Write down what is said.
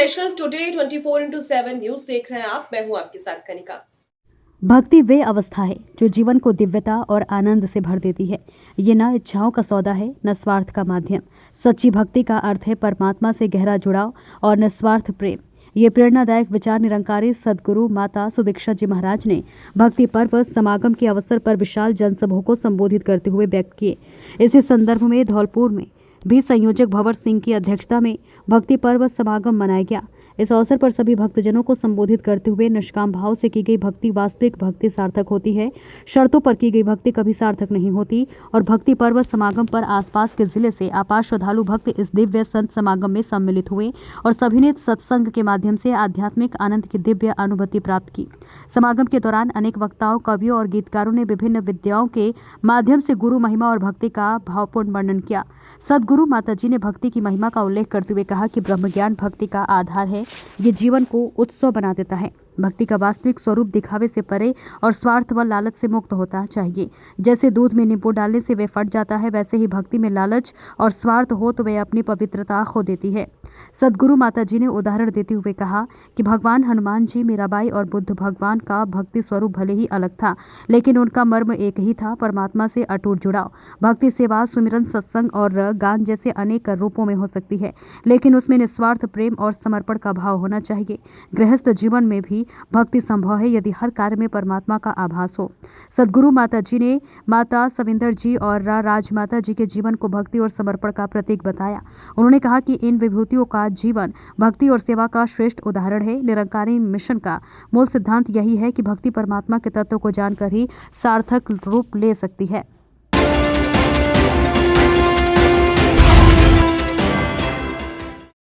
Special today 24/7 news देख रहे हैं आप। मैं हूं आपके साथ कनिका। भक्ति वे अवस्था है जो जीवन को दिव्यता और आनंद से भर देती है। ये न इच्छाओं का सौदा है, न स्वार्थ का माध्यम। सच्ची भक्ति का अर्थ है परमात्मा से गहरा जुड़ाव और निस्वार्थ प्रेम। ये प्रेरणादायक विचार निरंकारी सदगुरु माता सुदीक्षा जी महाराज ने भक्ति पर्व समागम के अवसर पर विशाल जनसभा को संबोधित करते हुए व्यक्त किए। इसी संदर्भ में धौलपुर में भी संयोजक भंवर सिंह की अध्यक्षता में भक्ति पर्व समागम मनाया गया। इस अवसर पर सभी भक्तजनों को संबोधित करते हुए निष्काम भाव से की गई भक्ति वास्तविक भक्ति सार्थक होती है, शर्तों पर की गई भक्ति कभी सार्थक नहीं होती। और भक्ति पर्व समागम पर आसपास के जिले से अपार श्रद्धालु भक्त इस दिव्य संत समागम में सम्मिलित हुए और सभी ने सत्संग के माध्यम से आध्यात्मिक आनंद की दिव्य अनुभूति प्राप्त की। समागम के दौरान अनेक वक्ताओं, कवियों और गीतकारों ने विभिन्न विद्याओं के माध्यम से गुरु महिमा और भक्ति का भावपूर्ण वर्णन किया। सदगुरु माता जी ने भक्ति की महिमा का उल्लेख करते हुए कहा कि ब्रह्म ज्ञान भक्ति का आधार है। ये जीवन को उत्सव बना देता है। भक्ति का वास्तविक स्वरूप दिखावे से परे और स्वार्थ व लालच से मुक्त होता चाहिए। जैसे दूध में नींबू डालने से वह फट जाता है, वैसे ही भक्ति में लालच और स्वार्थ हो तो वह अपनी पवित्रता खो देती है। सदगुरु माता जी ने उदाहरण देते हुए कहा कि भगवान हनुमान जी, मीराबाई और बुद्ध भगवान का भक्ति स्वरूप भले ही अलग था, लेकिन उनका मर्म एक ही था, परमात्मा से अटूट जुड़ाव। भक्ति सेवा, सुमिरन, सत्संग और गान जैसे अनेक रूपों में हो सकती है, लेकिन उसमें निस्वार्थ प्रेम और समर्पण का भाव होना चाहिए। गृहस्थ जीवन में भी भक्ति संभव है यदि हर कार्य में परमात्मा का आभास हो। सदगुरु माता जी ने माता सविंदर जी और राजमाता जी के जीवन को भक्ति और समर्पण का प्रतीक बताया। उन्होंने कहा कि इन विभूतियों का जीवन भक्ति और सेवा का श्रेष्ठ उदाहरण है। निरंकारी मिशन का मूल सिद्धांत यही है कि भक्ति परमात्मा के तत्व को जानकर ही सार्थक रूप ले सकती है।